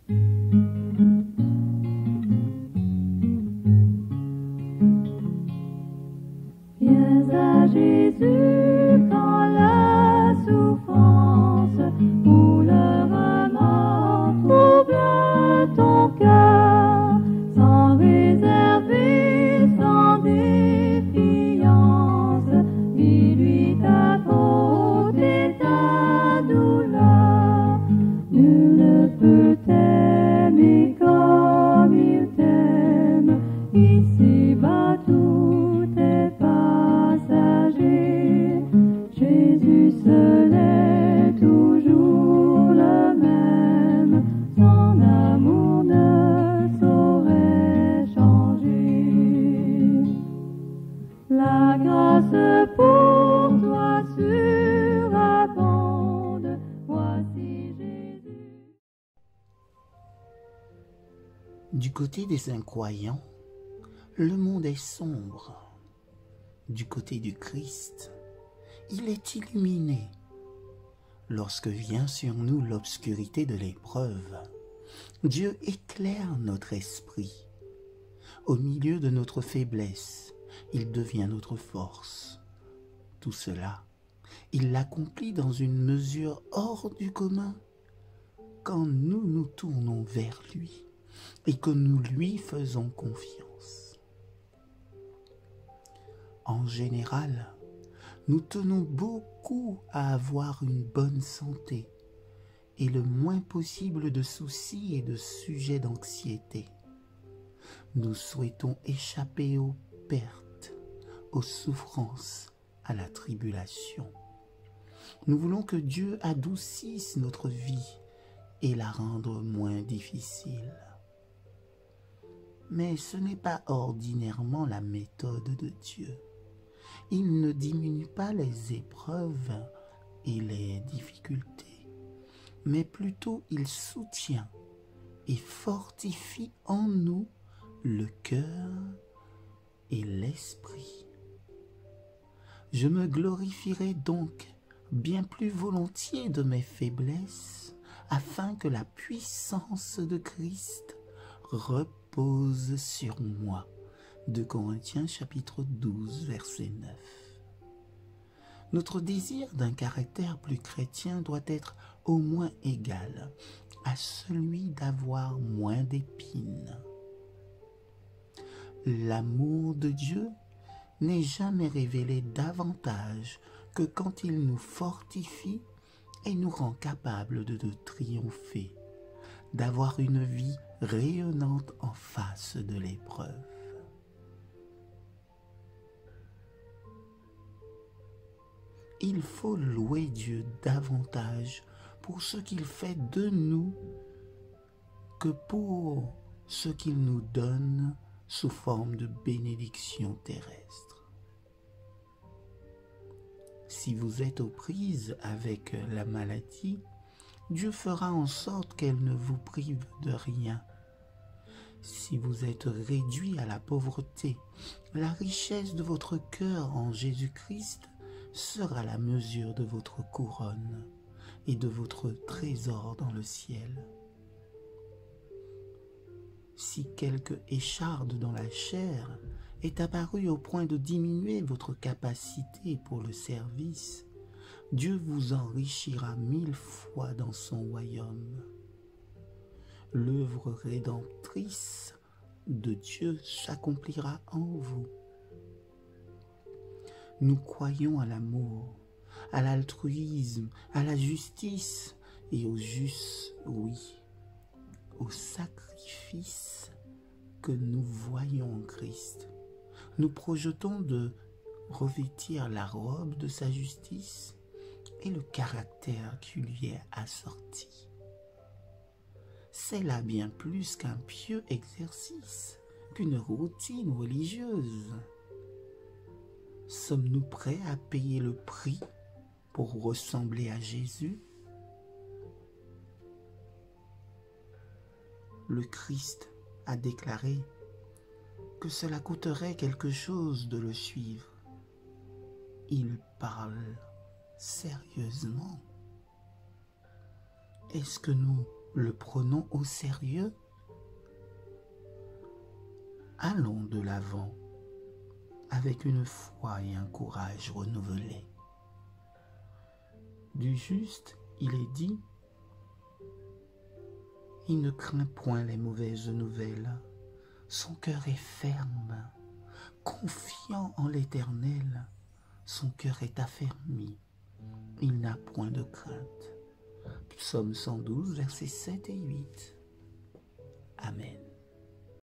Viens à Jésus quand la souffrance ou le remords trouble ton cœur, sans réserver, sans défiance, dis-lui ta faute et ta douleur. Nul ne peut t'aimer comme il t'aime, ici-bas tout est passager. Jésus seul est toujours le même, son amour ne saurait changer. La grâce pour toi surabonde, voici Jésus. Du côté des incroyants, le monde est sombre. Du côté du Christ, il est illuminé. Lorsque vient sur nous l'obscurité de l'épreuve, Dieu éclaire notre esprit. Au milieu de notre faiblesse, il devient notre force. Tout cela, il l'accomplit dans une mesure hors du commun quand nous nous tournons vers lui et que nous lui faisons confiance. En général, nous tenons beaucoup à avoir une bonne santé et le moins possible de soucis et de sujets d'anxiété. Nous souhaitons échapper aux pertes, aux souffrances, à la tribulation. Nous voulons que Dieu adoucisse notre vie et la rendre moins difficile. Mais ce n'est pas ordinairement la méthode de Dieu. Il ne diminue pas les épreuves et les difficultés, mais plutôt il soutient et fortifie en nous le cœur et l'esprit. Je me glorifierai donc bien plus volontiers de mes faiblesses, afin que la puissance de Christ repose sur moi. 2 Corinthiens chapitre 12, verset 9. Notre désir d'un caractère plus chrétien doit être au moins égal à celui d'avoir moins d'épines. L'amour de Dieu n'est jamais révélé davantage que quand il nous fortifie et nous rend capables de triompher, d'avoir une vie rayonnante en face de l'épreuve. Il faut louer Dieu davantage pour ce qu'il fait de nous que pour ce qu'il nous donne sous forme de bénédictions terrestres. Si vous êtes aux prises avec la maladie, Dieu fera en sorte qu'elle ne vous prive de rien. Si vous êtes réduit à la pauvreté, la richesse de votre cœur en Jésus-Christ sera la mesure de votre couronne et de votre trésor dans le ciel. Si quelque écharde dans la chair est apparue au point de diminuer votre capacité pour le service, Dieu vous enrichira 1000 fois dans son royaume. L'œuvre rédemptrice de Dieu s'accomplira en vous. Nous croyons à l'amour, à l'altruisme, à la justice et au juste oui, au sacrifice que nous voyons en Christ. Nous projetons de revêtir la robe de sa justice et le caractère qui lui est assorti. C'est là bien plus qu'un pieux exercice, qu'une routine religieuse. Sommes-nous prêts à payer le prix pour ressembler à Jésus? Le Christ a déclaré que cela coûterait quelque chose de le suivre. Il parle sérieusement. Est-ce que nous le prenons au sérieux. Allons de l'avant avec une foi et un courage renouvelés. Du juste, il est dit, il ne craint point les mauvaises nouvelles. Son cœur est ferme, confiant en l'Éternel. Son cœur est affermi, il n'a point de crainte. Psaume 112, versets 7 et 8. Amen.